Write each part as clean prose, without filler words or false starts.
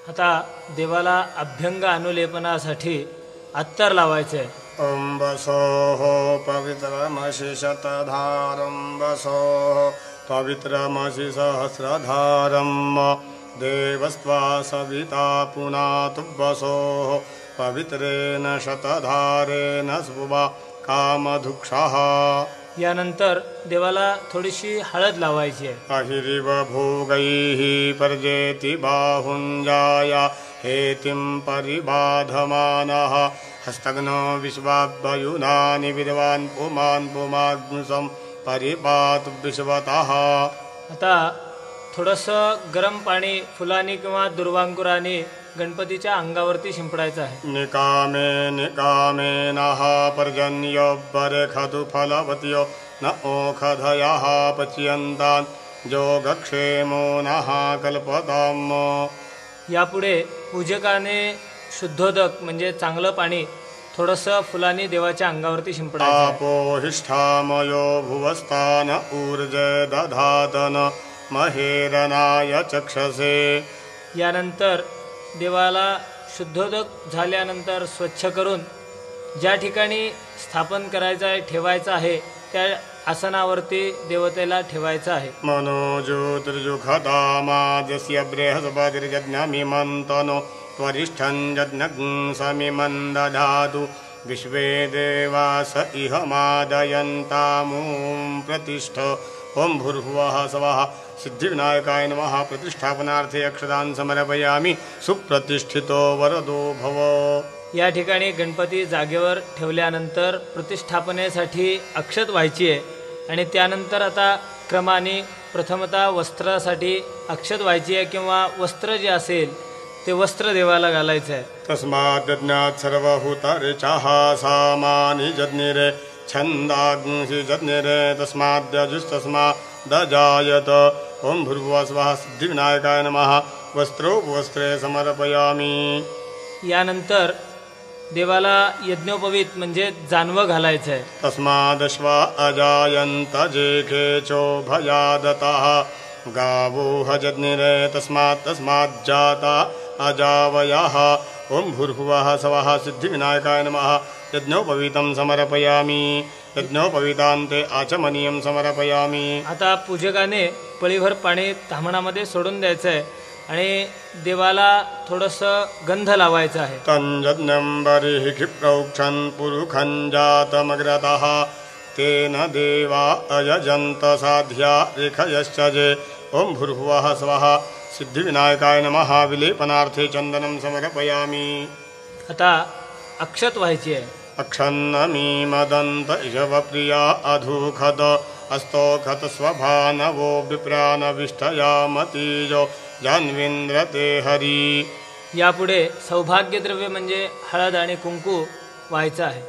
आता देवाला अभ्यंग अनुलेपनासाठी अत्तर लावायचे. अंबसोः पवित्रमसि शतधारंबसोः पवित्रमसि सहस्रधारं देवस्त्वा सविता पुनातुब्बसोः पवित्रेण शतधारेण सुवा कामधुक्षः. यानंतर देवाला थोडीशी हळद लावायची आहे. अहिरिव भोगैः पर्जेति बाहुञ्जाया हेतिं परिबाधमानः हस्तग्नो विश्वाभ्युनानि विद्वान् पुमान् पुमाग्नुसं परिपातु विश्वतः. आता थोडंसं गरम पाणी फुलांनी किंवा दुर्वांकुराने गणपतीच्या अंगावरती शिंपडायचं आहे. निकामे निकामे नः पर्जन्योब्बरेखतु फलवत्यो न ओखधयः पच्यन्तान् योगक्षेमो नः कल्पताम्. यापुढे पूजकाने शुद्धोदक म्हणजे चांगलं पाणी थोडंसं फुलांनी देवाच्या अंगावरती शिंपडायचं. आपोहिष्ठामयो भुवस्तान ऊर्जे दधातन महेरनाय चक्षसे. यानंतर देवाला शुद्धोदक झाल्यानंतर स्वच्छ करून ज्या ठिकाणी स्थापन करायचं आहे ठेवायचं आहे त्या आसनावरती देवतेला ठेवायचं आहे. मनोज्योतिर्जुखदामाद्यस्य बृहस्पतिर्यज्ञमिमन्तनो त्वरिष्ठं यज्ञं समिमं दधातु विश्वे देवास इह मादयन्तामुं प्रतिष्ठ. ओं भूर्भुवः स्वः. सिद्धिविनायकाय नमः. प्रतिष्ठापनार्थे अक्षतान् समर्पयामि. सुप्रतिष्ठितो वरदो भव. या ठिकाणी गणपती जागेवर ठेवल्यानंतर प्रतिष्ठापनेसाठी अक्षत व्हायची आहे आणि त्यानंतर आता क्रमाने प्रथमतः वस्त्रासाठी अक्षत व्हायची आहे किंवा वस्त्र जे असेल ते वस्त्र देवाला घालायचं आहे. तस्मात् यज्ञात् सर्वभूतारे चाहा सामानि जज्ञिरे छन्दाग्ंसि जज्ञिरे तस्माद्यजुस्तस्मादजायत. ओं भूर्भुवः स्वः. सिद्धिविनायकाय नमः. वस्त्रोपवस्त्रे समर्पयामि. यानंतर देवाला यज्ञोपवीत म्हणजे जानवं घालायचं आहे. तस्मादश्वा अजायन्त जेखेचो भयादतः गावो हजज्ञिरे तस्माज्जाता अजावयः. ओं भूर्भुवः स्वः. सिद्धिविनायकाय नमः. यज्ञोपवीतं समर्पयामि. यज्ञोपवीतान्ते आचमनीयं समर्पयामि. आता पूजकाने पळीभर पाणी ताम्हणामध्ये सोडून द्यायचं आहे आणि देवाला थोडंसं गंध लावायचं आहे. तञ्जज्ञं बर्हिः क्षिप्रौक्षन् पुरुखं जातमग्रतः तेन देवा अयजन्त साध्या रेखयश्च जे. ओं भूर्भुवः स्वः. सिद्धिविनायकाय नमः. विलेपनार्थे चन्दनं समर्पयामि. आता अक्षत व्हायची आहे. अक्षन्नमी मदन्त इषवप्रिया अधूखत अस्तोखत स्वभानवो विप्रानविष्ठयामतीजो जान्विन्द्रते हरी. यापुढे सौभाग्यद्रव्य म्हणजे हळद आणि कुंकू व्हायचं आहे.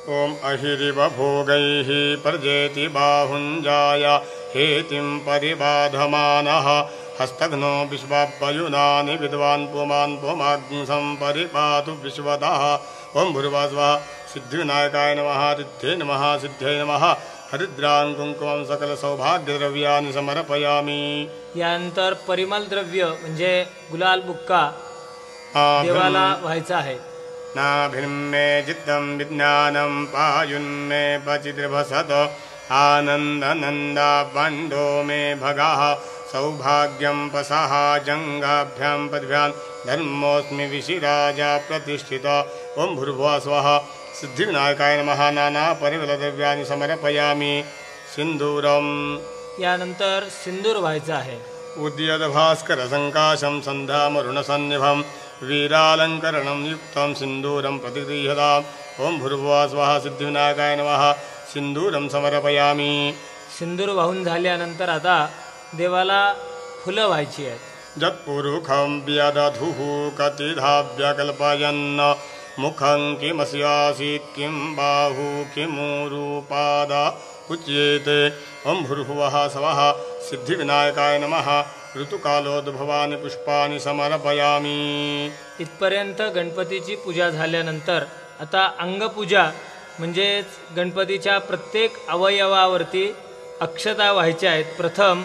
ओं अहिरिव भोगैः पर्जेति बाहुञ्जाया हेतिं परिबाधमानः हस्तघ्नो विश्वाभ्युनानि विद्वान् पुमान् पुमाग्ंसं परिपातु विश्वतः. ओं भूर्भुवः स्वः. सिद्धिविनायकाय नमः. सिद्धे नमः. सिद्धे नमः. हरिद्रां कुंकुमं सकल सौभाग्यद्रव्यानि समर्पयामि. यानंतर परिमल द्रव्य म्हणजे गुलाल बुक्का देवाला व्हायचा आहे. नाभिन्मे चित्तं विज्ञानं पायुन्मे पचिद्रभसत आनन्दनन्दा बण्डो मे भगः सौभाग्यं पसः जङ्गाभ्यां पद्भ्यां धर्मोऽस्मि विशिराजा प्रतिष्ठित. ओं भूर्भुवः स्वः. सिद्धिविनायकाय नमः. नाना परिमलद्रव्यानि समर्पयामि. सिन्दूरम्. यानंतर सिंदूर व्हायचं आहे. उद्यद्भास्करसङ्काशं सन्ध्यामरुणसन्निभं वीरालङ्करणं युक्तं सिन्दूरं प्रतिगृह्यताम्. ओं भूर्भुवः स्वः. सिद्धिविनायकाय नमः. सिन्दूरं समर्पयामि. सिंदूर वाहून झाल्यानंतर आता देवाला फुलं व्हायची आहेत. जत्पुरुखं व्यदधुः कतिधाव्यकल्पयन् मुखं किमस्यासीत् किं बाहु किमूरुपादा उच्येते. ओं भूर्भुवः स्वः. सिद्धिविनायकाय नमः. ऋतुकालोद्भवानि पुष्पाणि समर्पयामि. इथपर्यंत गणपतीची पूजा झाल्यानंतर आता अंगपूजा म्हणजेच गणपतीच्या प्रत्येक अवयवावरती अक्षता व्हायच्या आहेत. प्रथम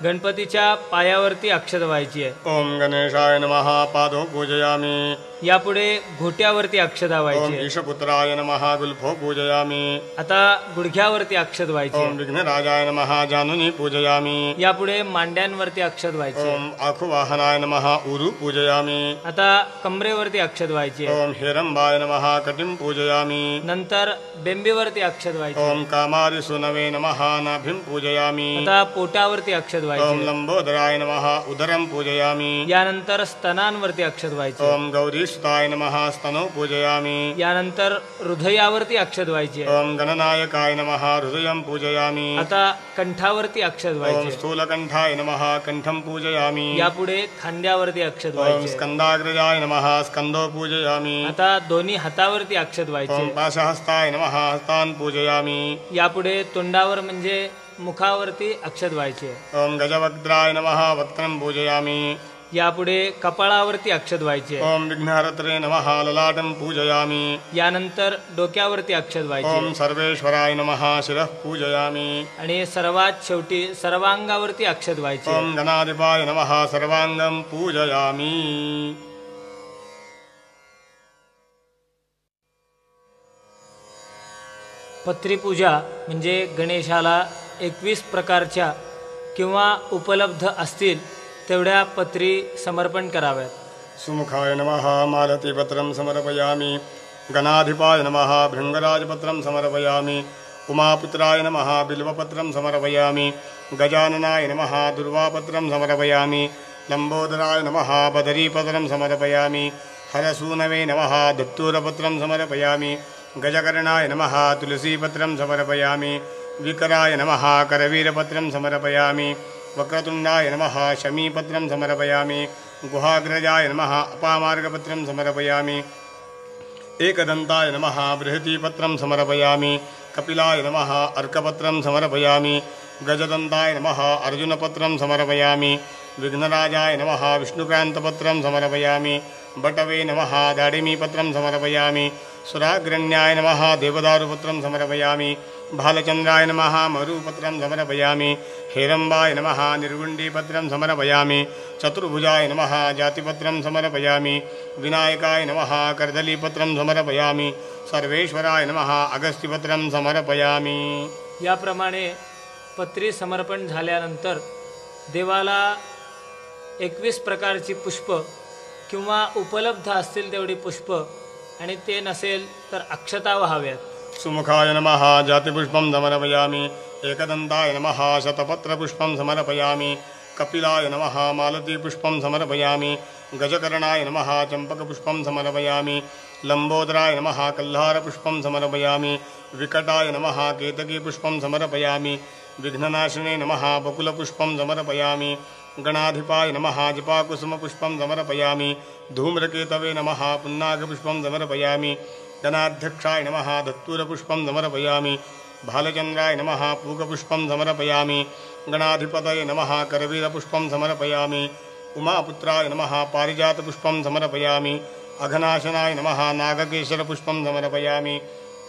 गणपतीच्या पायावरती अक्षत व्हायची आहे. ओम गणेशाय नमः पादो पूजयामि. यापुढे घोट्यावरती अक्षता ओम व्हायची आहे. ईशपुत्राय नमः गुल्फो पूजयामि. आता गुडघ्यावरती अक्षत व्हायची ओम आहे. विघ्नराजाय नमः जानुनी पूजयामि. यापुढे मांड्यांवरती अक्षत व्हायची आहे. ओम आखुवाहनाय नमः उरु पूजयामि. आता कमरेवरती अक्षत व्हायची आहे. ओम हिरंबाय नमः कटिं पूजयामि. नंतर बेंबीवरती अक्षत व्हायची आहे. ओम कामारि सुनवे नमः नाभिं पूजयामि. आता पोटावरती अक्षत ओम व्हायची आहे. लंबोदराय नमः उदरं पूजयामि. यानंतर स्तनांवरती अक्षत व्हायची आहे. ओम गौरीसुताय नमः स्तनो पूजयामि. यानंतर हृदयावरती अक्षत व्हायची आहे. ओम गणनायकाय नमः हृदयं पूजयामि. आता कंठावरती अक्षत ओम व्हायची आहे. स्थूलकंठाय नमः कंठं पूजयामि. यापुढे खांद्यावरती अक्षत ओम व्हायची आहे. स्कंदाग्रजाय नमः स्कंदो पूजयामि. आता दोन्ही हातावरती अक्षत व्हायची ओम आहे. पाशहस्ताय नमः हस्तान् पूजयामि. यापुढे तोंडावर म्हणजे मुखावरती अक्षत व्हायची आहे. ओम गजवक्त्राय नमः वक्त्रं पूजयामि. यापुढे कपाळावरती अक्षत व्हायची आहे. ओम विघ्नहर्त्रे नमः ललाटं पूजयामि. यानंतर डोक्यावरती अक्षत व्हायची ओम आहे. सर्वेश्वराय नमः शिरः पूजयामि. आणि सर्वात शेवटी सर्वांगावरती अक्षत व्हायची आहे. ओम गणाधिपाय नमः सर्वांगं पूजयामि. पत्रीपूजा म्हणजे गणेशाला 21 प्रकारच्या किंवा उपलब्ध असतील तेवढ्या पत्री समर्पण कराव्यात. सुमुखाय नमः मालतीपत्रं समर्पयामि. गणाधिपाय नमः भृङ्गराजपत्रं समर्पयामि. उमापुत्राय नमः बिल्वपत्रं समर्पयामि. गजाननाय नमः दुर्वापत्रं समर्पयामि. लम्बोदराय नमः बदरीपत्रं समर्पयामि. हरसूनवे नमः दत्तूरपत्रं समर्पयामि. गजकर्णाय नमः तुलसीपत्रं समर्पयामि. विकराय नमः करवीरपत्रं समर्पयामि. वक्रतुण्डाय नमः शमीपत्रं समर्पयामि. गुहाग्रजाय नमः अपामार्गपत्रं समर्पयामि. एकदन्ताय नमः बृहतीपत्रं समर्पयामि. कपिलाय नमः अर्कपत्रं समर्पयामि. गजदन्ताय नमः अर्जुनपत्रं समर्पयामि. विघ्नराजाय नमः विष्णुकान्तपत्रं समर्पयामि. बटवे नमः दाडिमीपत्रं समर्पयामि. सुराग्रण्याय नमः देवदारुपत्रं समर्पयामि. भालचन्द्राय नमः मरुपत्रं समर्पयामि. हेरम्बाय नमः निर्गुण्डीपत्रं समर्पयामि. चतुर्भुजाय नमः जातिपत्रं समर्पयामि. विनायकाय नमः कर्दलीपत्रं समर्पयामि. सर्वेश्वराय नमः अगस्त्यपत्रं समर्पयामि. याप्रमाणे पत्री समर्पण झाल्यानंतर देवाला 21 प्रकारची पुष्प किंवा उपलब्ध असतील तेवढी पुष्प आणि ते नसेल तर अक्षता व्हाव्यात. सुमुखाय नमः जातिपुष्पं समर्पयामि. एकदन्ताय नमः शतपत्रपुष्पं समर्पयामि. कपिलाय नमः मालतीपुष्पं समर्पयामि. गजकर्णाय नमः चम्पकपुष्पं समर्पयामि. लम्बोदराय नमः कल्हारपुष्पं समर्पयामि. विकटाय नमः केतकीपुष्पं समर्पयामि. विघ्ननाशिने नमः बकुलपुष्पं समर्पयामि. गणाधिपाय नमः जपाकुसुमपुष्पं समर्पयामि. धूम्रकेतवे नमः पुन्नागपुष्पं समर्पयामि. गणाध्यक्षाय नमः दत्तूरपुष्पं समर्पयामि. भालचन्द्राय नमः पूगपुष्पं समर्पयामि. गणाधिपतये नमः करवीरपुष्पं समर्पयामि. उमापुत्राय नमः पारिजातपुष्पं समर्पयामि. अघनाशनाय नमः नागकेशरपुष्पं समर्पयामि.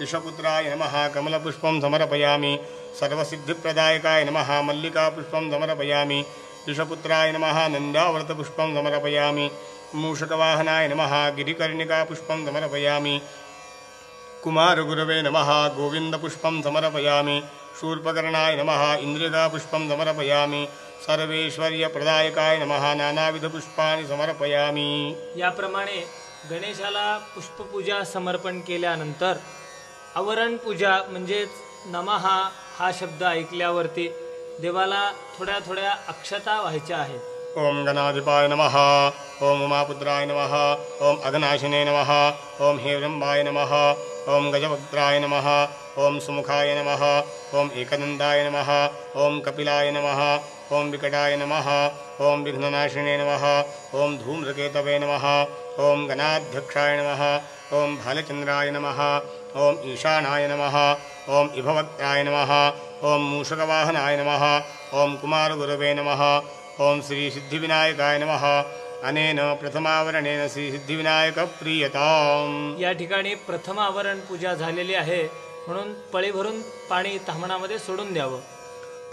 ईशपुत्राय नमः कमलपुष्पं समर्पयामि. सर्वसिद्धिप्रदायकाय नमः मल्लिकापुष्पं समर्पयामि. ईशपुत्राय नमः नन्दावर्तपुष्पं समर्पयामि. मूषकवाहनाय नमः गिरिकर्णिकापुष्पं समर्पयामि. कुमारगुरवे नमः गोविन्दपुष्पं समर्पयामि. शूर्पकर्णाय नमः इन्द्रिकापुष्पं समर्पयामि. सर्वेश्वर्यप्रदायकाय नमः नानाविधपुष्पाणि समर्पयामि. याप्रमाणे गणेशाला पुष्पपूजा समर्पण केल्यानंतर आवरण पूजा म्हणजेच नमः हा शब्द ऐकल्यावरती देवाला थोड्या थोड्या अक्षता व्हायच्या आहेत. ओम गणाधिपाय नमः. ओम उमापुत्राय नमः. ओम अघनाशिने नमः. ओम हेरम्बाय नमः. ओम गजवक्त्राय नमः. ओम सुमुखाय नमः. ओम एकदन्ताय नमः. ओम कपिलाय नमः. ओम विकटाय नमः. ओम विघ्ननाशिने नमः. ओम धूम्रकेतवे नमः. ओम गणाध्यक्षाय नमः. ओम भालचन्द्राय नमः. ओम ईशानाय नमः. ओम इभवक्त्राय नमः. ओम मूषकवाहनाय नमः. ओम कुमारगुरवे नमः. ओम श्री सिद्धिविनायकाय नमः. अनेन प्रथमावरणेन श्री सिद्धिविनायक प्रीयताम्. या ठिकाणी प्रथम आवरण पूजा झालेली आहे म्हणून पळी भरून पाणी ताम्हणामध्ये सोडून द्यावं.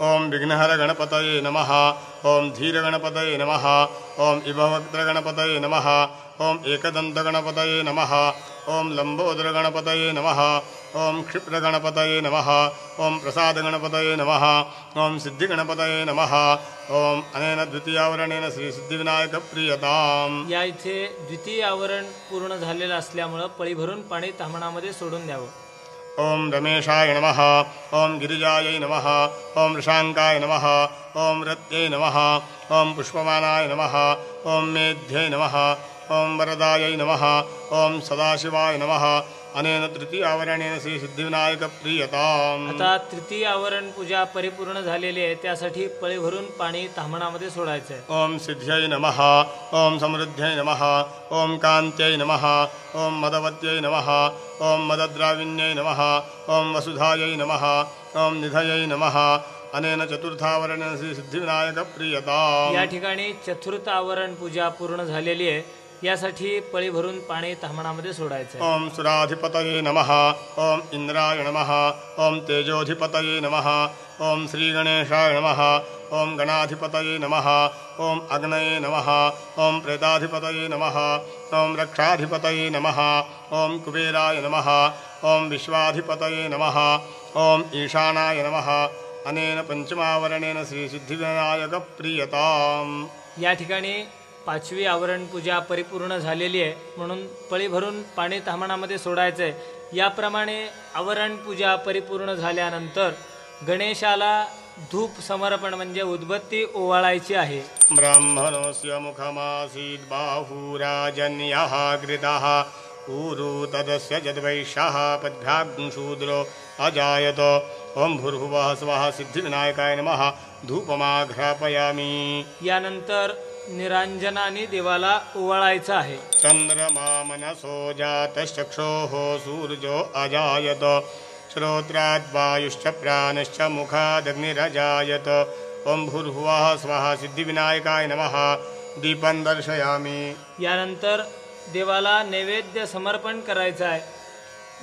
ओम विघ्नहर गणपतये नमः। ओम धीर गणपतये नमः। ओम इभवक्त्र गणपतये नमः। ओम एकदंत गणपतये नमः। ओम लंबोदर गणपतये नमः। ओम क्षिप्र गणपतये नमः। ओम प्रसाद गणपतये नमः। ओम सिद्धि गणपतये नमः। ओम अनेन द्वितीयावरणेन श्री सिद्धिविनायक प्रियताम। या इथे द्वितीय आवरण पूर्ण झालेलं असल्यामुळं पळी भरून पाणी ताम्हणामध्ये सोडून द्यावं। ओम रमेशाय नमः। ओम गिरिजायै नमः। ओम ऋषांकाय नमः। ओम रत्यै नमः। ओम पुष्पमानाय नमः। ओम मेध्यै नमः। ओम वरदायै नमः। ओम सदाशिवाय नमः। अनेन तृतीयावरणेन श्री सिद्धिविनायक प्रियताम। आता तृतीय आवरण पूजा परिपूर्ण झालेली आहे, त्यासाठी पळी भरून पाणी ताम्हणामध्ये सोडायचं आहे। ओम सिद्ध्यै नमः। ओम समृद्ध्यै नमः। ओम कांत्यै नमः। ओम मदवत्यै नमः। ओम मदद्राविण्यै नमः। ओम वसुधायै नमः। ओम निधयै नमः। अनेन चतुर्थावरणेन श्री सिद्धिविनायक प्रियताम। या ठिकाणी चतुर्थ आवरण पूजा पूर्ण झालेली आहे, यासाठी पळी भरून पाणी ताम्हणामध्ये सोडायचं आहे। ओम सुराधिपतये नमः। ओम इंद्राय नमः। ओम तेजोधिपतये नमः। ओम श्री गणेशाय नमः। ओम गणाधिपतये नमः। ओम अग्नये नमः। ओम प्रेताधिपतये नमः। ओम रक्षाधिपतये नमः। ओम कुबेराय नमः। ओम विश्वाधिपतये नमः। ओम ईशानाय नमः। अनेन पंचमावरणेन श्री सिद्धिविनायक प्रियताम। या ठिकाणी पाचवी आवरण पूजा परिपूर्ण झालेली आहे, म्हणून पळी भरून पाणी ताम्हणामध्ये सोडायचं आहे। याप्रमाणे आवरण पूजा परिपूर्ण झाल्यानंतर गणेशाला धूप समर्पण म्हणजे उदबत्ती ओवाळायची आहे। ब्राह्मणस्य मुखमासीत् बाहुराजन्यः कृतः ऊरु तदस्य जद्वैश्यः पद्भ्याग्शूद्रो अजायत। ओम भूर्भुवः स्वः सिद्धिविनायकाय नमः। धूपमाघ्रापयामि। यानंतर निरांजनाने देवाला ओवाळायचं आहे। चंद्रमा मनसो जातश्चक्षोः सूर्यो अजायत। श्रोत्रात् वायुश्च प्राणश्च मुखादग्निरजायत। ओम भूर्भुवः स्वः सिद्धिविनायकाय नमः। दीपं दर्शयामि। यानंतर देवाला नैवेद्य समर्पण करायचं आहे।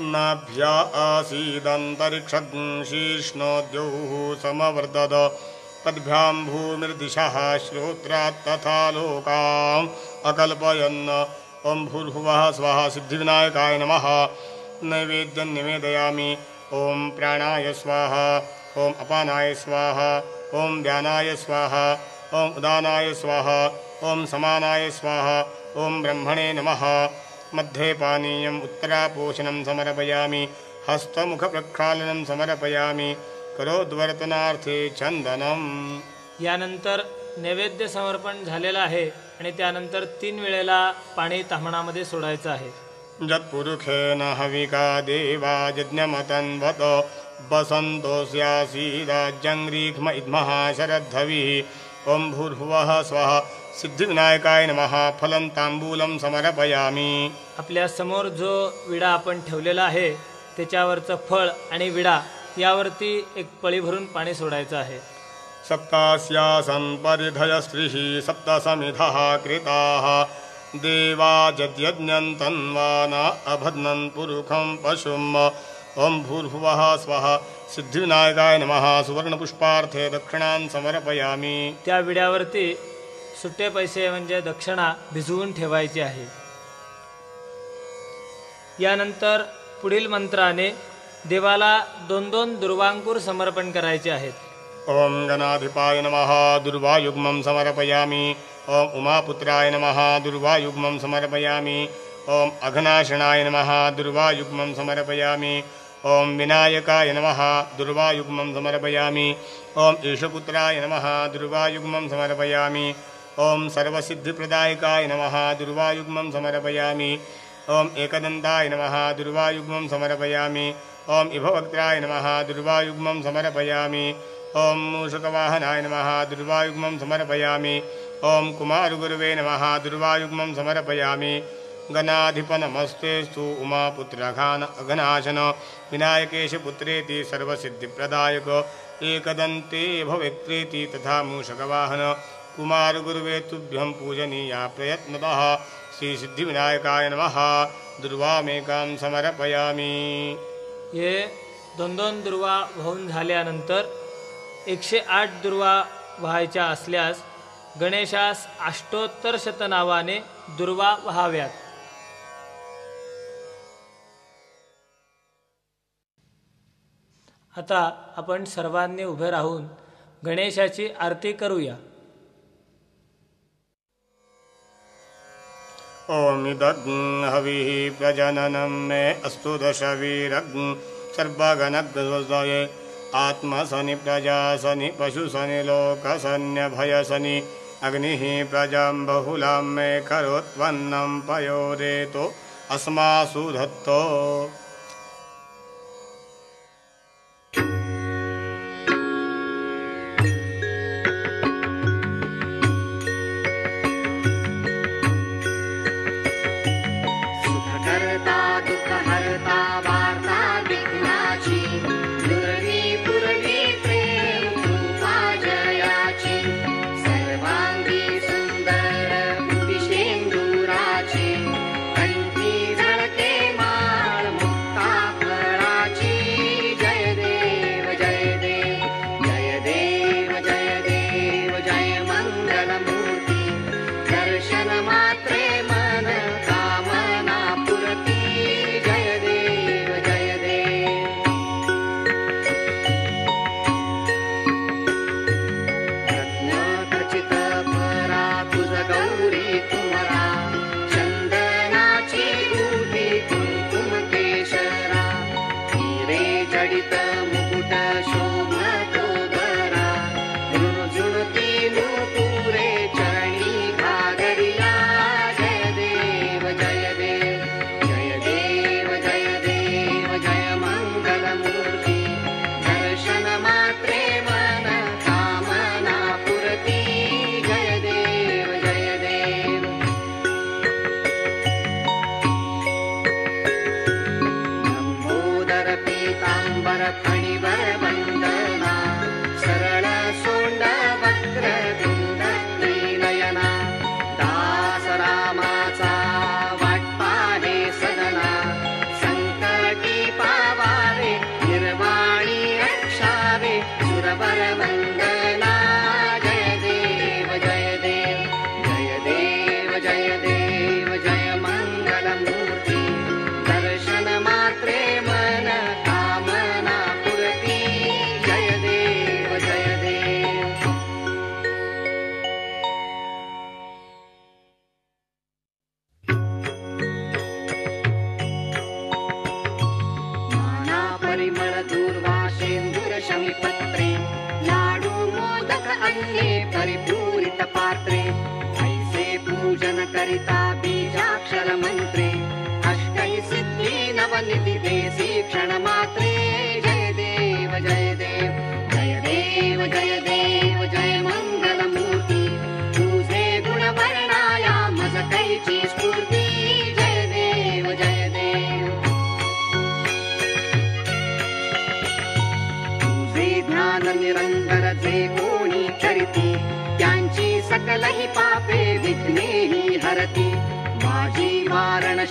नाभ्या आसीदन्तरिक्षं शीर्ष्णोद्यौः समवर्तत। पद्भ्यां भूमिर्दिशः श्रोत्रात् तथा लोकाम् अकल्पयन्। ओम भूर्भुवः स्वः सिद्धिविनायकाय नमः। नैवेद्यं निवेदयामि। ओम प्राणाय स्वाहा। ओम अपानाय स्वाहा। ओम व्यानाय स्वाहा। ओम उदानाय स्वाहा। ओम समानाय स्वाहा। ओम ब्रह्मणे नमः। मध्ये पानीयम् उत्तरापोषणं समर्पयामि। हस्तमुखप्रक्षालनं समर्पयामि। करोद्वर्तनार्थे चंदनम। यानंतर नैवेद्य समर्पण झालेलं आहे आणि त्यानंतर 3 वेळेला पाणी ताम्हणामध्ये सोडायचं आहे। यत्पुरुषेण हविका देवा यज्ञमतन्वत वसन्तोऽस्यासीदाज्यङ्ग्रीक्ष्म इद्मः शरद्धविः। ओम भूर्भुवः स्वः सिद्धिविनायकाय नमः। फलं तांबूलं समर्पयामि। आपल्या समोर जो विडा आपण ठेवलेला आहे त्याच्यावरचं फळ आणि विडा यावरती एक पळी भरून पाणी सोडायचं आहे। सप्तास्यासन् परिधय स्त्रीः सप्तसमिधः कृताः देवा यद्यज्ञं तन्वाना अभद्नन् पुरुखं पशुम्। ओम भूर्भुवः स्वः सिद्धिविनायकाय नमः। सुवर्णपुष्पार्थे दक्षिणां समर्पयामि। त्या विड्यावरती सुट्टे पैसे म्हणजे दक्षिणा भिजवून ठेवायची आहे। यानंतर पुढील मंत्राने देवाला 2-2 दुर्वांकूर समर्पण करायचे आहेत। ओम गणाधिपाय नमः। दुर्वायुग्मं समर्पयामि। ओम उमापुत्राय नमः। दुर्वायुग्मं समर्पयामि। ओम अघनाशनाय नमः। दुर्वायुग्मं समर्पयामि। ओम विनायकाय नमः। दुर्वायुग्मं समर्पयामि। ओम ईशपुत्राय नमः। दुर्वायुग्मं समर्पयामि। ओम सर्वसिद्धिप्रदायकाय नमः। दुर्वायुग्मं समर्पयामि। ओम एकदन्ताय नमः। दुर्वायुग्मं समर्पयामि। ओम इभवक्त्राय नमः। दुर्वायुग्मं समर्पयामि। ओम मूषकवाहनाय नमः। दुर्वायुग्मं समर्पयामि। ओम कुमारगुरुवे नमः। दुर्वायुग्मं समर्पयामि। गणाधिपनमस्तेस्तु उमापुत्रघान अघनाशन विनायकेश पुत्रेति सर्वसिद्धिप्रदायक एकदन्ते भवेत्रेति तथा मूषकवाहन कुमारगुरुवे तुभ्यं पूजनीया प्रयत्नतः श्री सिद्धिविनायकाय नमः। दुर्वामेकां समर्पयामि। हे 2-2 दुर्वा वाहून झाल्यानंतर 108 दुर्वा व्हायच्या असल्यास गणेशास अष्टोत्तर शतनावाने दुर्वा व्हाव्यात. आता आपण सर्वांनी उभे राहून गणेशाची आरती करूया. ओम इदग् हविः प्रजननं मे अस्तु दशवीरग् सर्वगणग्धस्वये आत्मसनि प्रजासनि पशुसनि लोकसन्यभयसनि अग्निः प्रजां बहुलां मे करोत्वन्नं पयोरेतो अस्मासु धत्तो.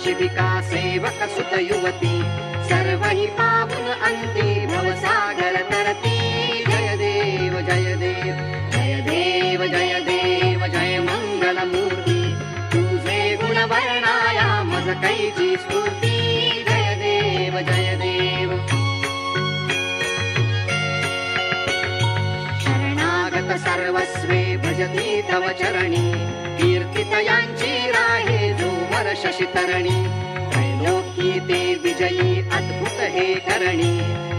शिविका सेवक सुत युवती सर्व ही पावन अंती भवसागर तरती. जय देव जय देव जय देव जय देव जय मंगल मूर्ती तुझे गुण वर्णाया मज कैची स्फूर्ती. जय देव जय देव. शरणागत सर्वस्वे भजती तव चरणी कीर्तितयांची राहे जो शशितरणी त्रैलोकी ते विजयी अद्भुत हे करणी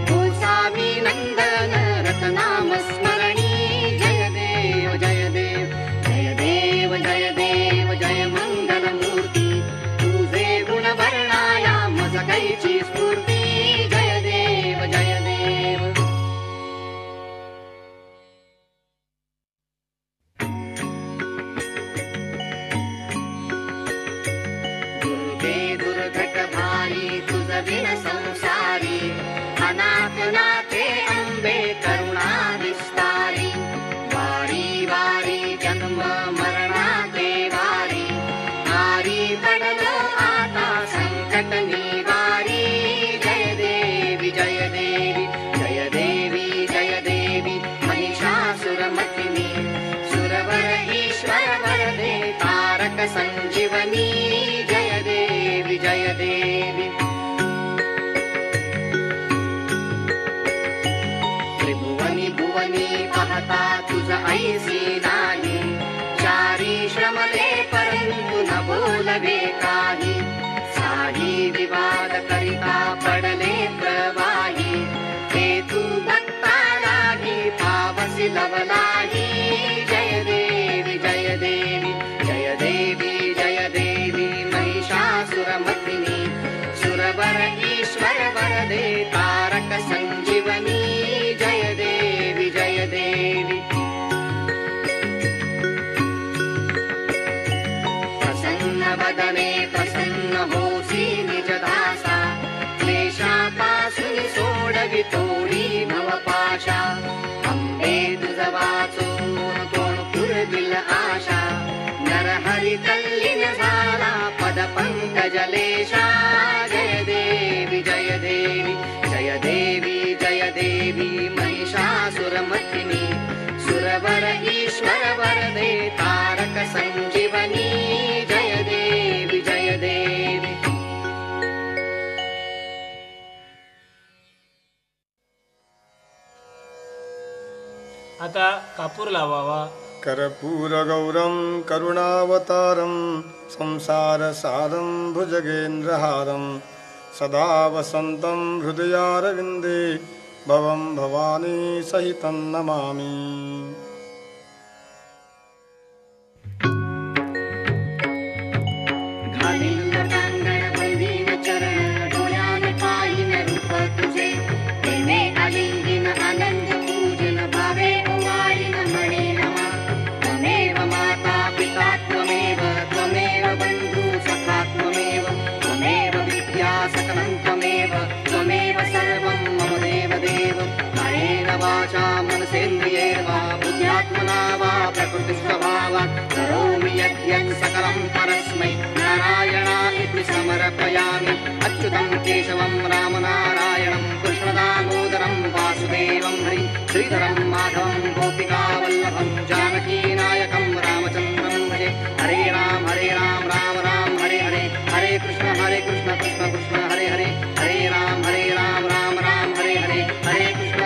गोसावी नंदन रतनाम स्मरणी. जय देव जय देव जय देव जय देव जय मंगल मूर्ती तुझे गुण वर्णाया मज कैची स्फूर्ती. जय देव जय देव. संसारी अनाथ नाथे अंबे करुणा विस्तारी वारी वारी जन्म मरणा के वारी आरी पडलो आता संकट निवारी. जय देवी जय देवी जय देवी जय देवी महिमा संजीवनी जय देवी जय देवी त्रिभुवनी भुवनी पाहता तुझ ऐसी नाही चारी श्रमले परंतु न बोलवे काही साही विवाद करिता पडले प्रवाही हे तू भक्ता लागी पावसी लवलाही जय देवी जय देवी जय देवी जय देवी महिषासुरमर्दिनी सुरवर ईश्वर वरदे तारक संजीवनी जय देवी जय देवी प्रसन्न वदने प्रसन्न होसी निज दासा क्लेशापासून सोडवी तोडी भवपाशा अंबे तुझ वाचून कोण पुरविल आशा नरहरी तल्लीन झाला पद पंकजलेशा जय देवी जय देवी जय देवी जय देवी महिषासुरमर्दिनी सुरवर ईश्वर वरदे तारक संजीवनी जय देवी जय देवी आता कापूर लावावा. कर्पूरगौरं करुणावतारं संसारसारं भुजगेन्द्रहारं सदा वसन्तं हृदयारविन्दे भवं भवानी सहितं नमामि. वाचा मनसेन्द्रियैर्वा बुद्ध्यात्मना वा प्रकृतिस्वभावात् करोमि यद्यत् सकलं परस्मै नारायणाय समर्पयामि. अच्युतं केशवं रामनारायणं कृष्णदामोदरं वासुदेवं हरि श्रीधरं माधवं गोपिकावल्लभं जानकीनायकं रामचन्द्रं भजे. हरे राम राम राम हरे हरे हरे कृष्ण कृष्ण कृष्ण हरे हरे हरे राम राम हरे हरे हरे कृष्ण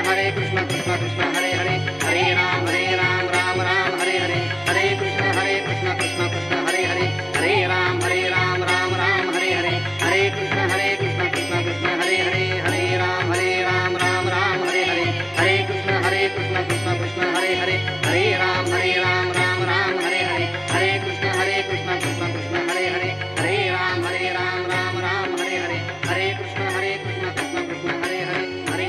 कृष्ण कृष्ण हरे हरे हरे राम राम हरे हरे हरे कृष्ण कृष्ण कृष्ण हरे हरे हरे राम राम हरे हरे हरे कृष्ण कृष्ण कृष्ण हरे हरे हरे राम राम हरे हरे हरे कृष्ण कृष्ण कृष्ण हरे हरे हरे राम राम हरे हरे हरे कृष्ण कृष्ण कृष्ण हरे हरे हरे राम राम हरे हरे हरे कृष्ण कृष्ण कृष्ण हरे हरे हरे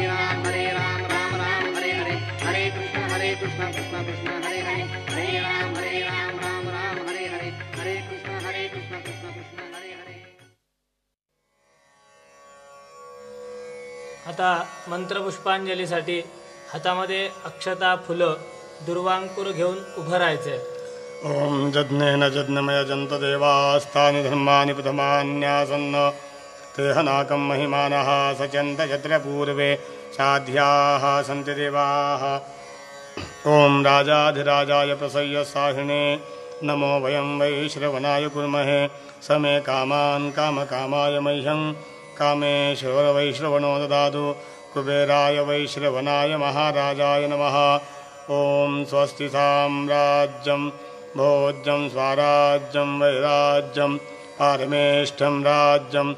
राम राम हरे हरे हरे कृष्ण कृष्ण कृष्ण हरे हरे हरे राम राम हरे हरे हरे कृष्ण कृष्ण कृष्ण हरे हरे. आता मंत्रपुष्पांजलीसाठी हातामध्ये अक्षता फुलं दुर्वांकुर घेऊन उभं राहायचंय. ओम जज्ञेन जज्ञमय जंत देवास्तानि धर्मानि प्रथमान्यासन्न तेहनाकं महिमानः सचन्त यत्र पूर्वे साध्याः सन्ति देवाः. ओम राजाधिराजाय प्रसय्य साहिणे नमो वयं वै श्रवणाय कुर्महे समे कामान् कामकामाय मह्यं कामेश्वर वै श्रवणो ददातु कुबेराय वै श्रवणाय महाराजाय नमः. ओम स्वस्ति साम्राज्यं भोज्यं स्वराज्यं वैराज्यं पारमेष्ठं राज्यं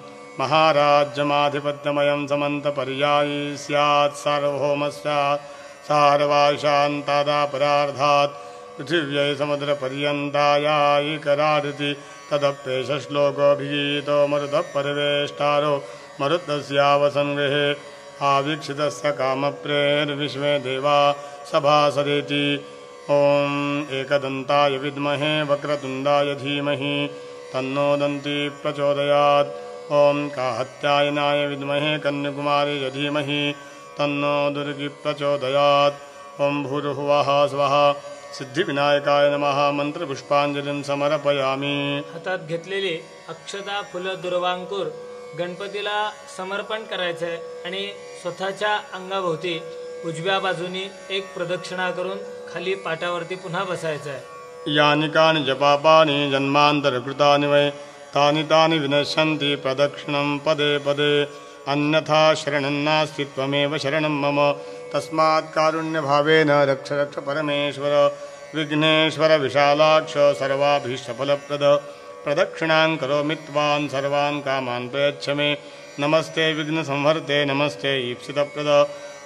महाराज्यमाधिपत्यमयं समन्तपर्यायी स्यात् सार्वभौमस्यात् सार्वाशान्तादापरार्धात् पृथिव्यै समुद्रपर्यन्तायायिकरादिति तदप्येष श्लोकोऽभिगीतो मरुतः परिवेष्टारो मरुतस्यावसङ्गृहे आवीक्षितस्य कामप्रेर्विश्वे देवा सभासदेति. ओम एकदन्ताय विद्महे वक्रतुण्डाय धीमहि तन्नो दन्ती प्रचोदयात्. ओम कात्यायनाय विद्महे कन्याकुमारी धीमहि तन्नो दुर्गी प्रचोदयात्. ओम भूर्भुवः स्वः सिद्धिविनायकाय नमः. मंत्रपुष्पांजलिं समर्पयामि. हातात घेतलेली अक्षता फुलं दुर्वांकुर गणपतीला समर्पण करायचंय आणि स्वतःच्या अंगाभोवती उजव्या बाजूनी एक प्रदक्षिणा करून खाली पाटावरती पुन्हा बसायचं आहे. यानि कानि च पापानि जन्मान्तरकृतानि वै तानि तानि विनश्यन्ति प्रदक्षिणं पदे पदे अन्यथा शरणं नास्ति त्वमेव शरणं मम तस्मात् कारुण्यभावेन रक्ष रक्ष परमेश्वर विघ्नेश्वर विशालाक्ष सर्वाभीष्टफलप्रद प्रदक्षिणां करोमि त्वां सर्वान् कामान् प्रयच्छ मे नमस्ते विघ्नसंहर्ते नमस्ते ईप्सितप्रद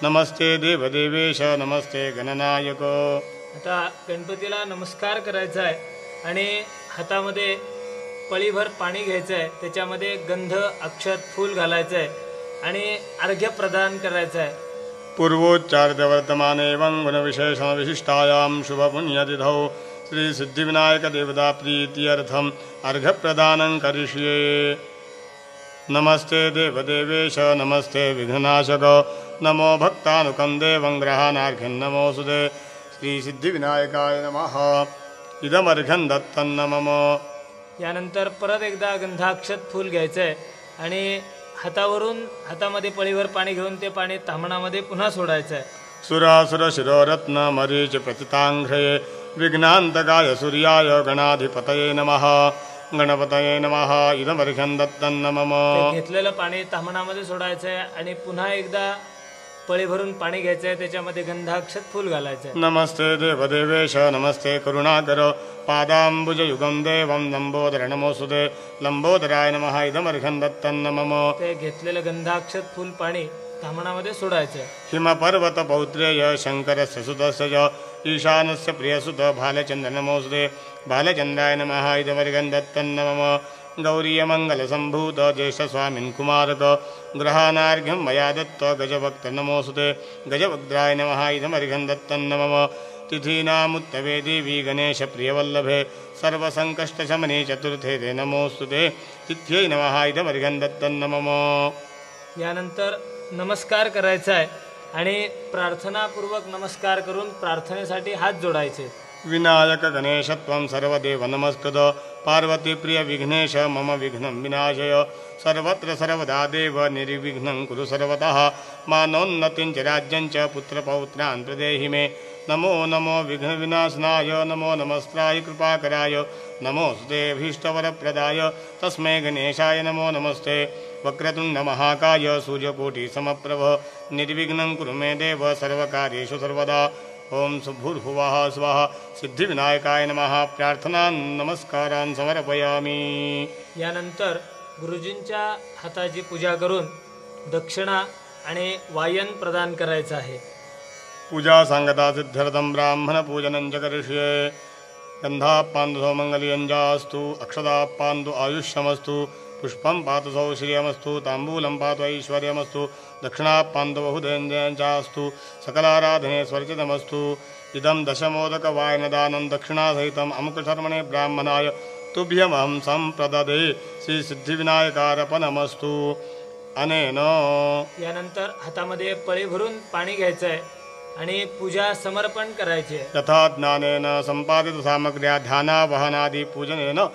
नमस्ते देवदेवेश नमस्ते गणनायक। आता गणपतीला नमस्कार करायचा आहे आणि हातामध्ये पळीभर पाणी घ्यायचं आहे, त्याच्यामध्ये गंध अक्षत फूल घालायचं आहे आणि अर्घ्य प्रदान करायचं आहे। पूर्वोच्चारित वर्तमाने एवं गुणविशेषण विशिष्टायां शुभपुण्यतिथौ श्री सिद्धिविनायक देवता प्रीत्यर्थम अर्घ्यप्रदानं करिष्ये। नमस्ते देवदेवेश नमस्ते विघ्ननाशक नमो भक्तानुकं देवं ग्रहाणार्घ्यं नमोऽस्तुते श्री सिद्धिविनायकाय नमः इदमर्घ्यं दत्तं मम। यानंतर परत एकदा गंधाक्षत फूल घ्यायचं आहे आणि हातामध्ये पळीवर पाणी घेऊन ते पाणी ताम्हणामध्ये पुन्हा सोडायचं आहे। सुरासुर शिरोरत्न मरीच प्रतितांघ्रये विघ्नान्तकाय सूर्याय गणाधिपतये नमः गणपतये नमः इदमर्घ्यं दत्तं मम। ते घेतलेलं पाणी ताम्हणामध्ये सोडायचं आहे आणि पुन्हा एकदा पळी भरून पाणी घ्यायचं आहे, त्याच्यामध्ये गंधाक्षत फूल घालायचं आहे। नमस्ते देवदेवेश नमस्ते करुणाकर पादाम्बुजयुगं देवं लंबोदर नमोऽस्तुते लंबोदराय नमः इदमर्घ्यं दत्तं मम। ते घेतलेलं गंधाक्षत फूल पाणी ताम्हणामध्ये सोडायचं आहे। हिमपर्वत पौत्रेय शंकरस्य सुतस्य च ईशानस्य प्रियसुत भालचन्द्र नमोऽस्तुते भालचन्द्राय नमः इदमर्घ्यं दत्तं मम। गौरीयमङ्गलसम्भूत ज्येष्ठस्वामिन् कुमारक ग्रहाणार्घ्यं मया दत्त गजभक्त नमोऽस्तुते गजभद्राय नमः इदमर्घ्यं दत्तं मम। तिथीनामुत्तमे देवी गणेशप्रियवल्लभे सर्वसङ्कष्टशमने चतुर्थे ते नमोऽस्तुते तिथ्यै नमः इदमर्घ्यं दत्तं मम। यानंतर नमस्कार करायचा आहे आणि प्रार्थनापूर्वक नमस्कार करून प्रार्थनेसाठी हात जोडायचे। विनायक गणेश त्वं सर्वदेव नमस्कृत पार्वती प्रिय विघ्नेश मम विघ्नं विनाशय सर्वत्र सर्वदा देव निर्विघ्नं कुरु सर्वतः मानोन्नतिं च राज्यं च पुत्रपौत्रान् प्रदेहि मे नमो नमो विघ्नविनाशनाय नमो नमस्त्राय कृपाकराय नमोऽस्तुते भीष्टवरप्रदाय तस्मै गणेशाय नमो नमस्ते वक्रतुण्डमहाकाय सूर्यकोटिसमप्रभ निर्विघ्नं कुरु मे देव सर्वकार्येषु सर्वदा ओम सुभुर्भुवः स्वः सिद्धिविनायकाय नमः प्रार्थना नमस्कारान् समर्पयामि। यानंतर गुरुजींच्या हाताची पूजा करून दक्षिणा आणि वायन प्रदान करायचं आहे। पूजा सांगता सिद्ध्यर्थं ब्राह्मण पूजनं च करिष्ये। गन्धापान्दु सौमङ्गल्यञ्जास्तु अक्षतापान्दु आयुष्यमस्तु पुष्पं पातु सौश्रियमस्तु ताम्बूलं पातु ऐश्वर्यमस्तु दक्षिणापान्दु बहुधेन्द्रियञ्चास्तु सकलाराधने स्वर्चितमस्तु इदं दशमोदकवायनदानं दक्षिणासहितम् अमुकशर्मणे ब्राह्मणाय तुभ्यमहं सम्प्रददे श्रीसिद्धिविनायकार्पणमस्तु अनेन। यानंतर हातामध्ये पळी भरून पाणी घ्यायचं आहे आणि पूजा समर्पण करायची आहे। यथा ज्ञानेन संपादित सामग्र्या ध्यानावहनादि पूजनेन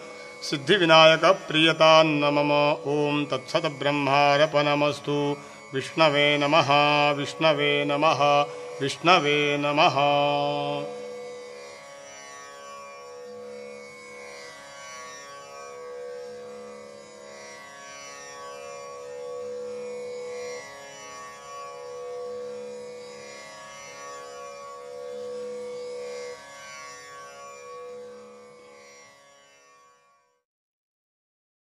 सिद्धिविनायक प्रियतान्न मम। ओम तत्सत् ब्रह्मार्पणमस्तु। विष्णवे नमः विष्णवे नमः विष्णवे नमः।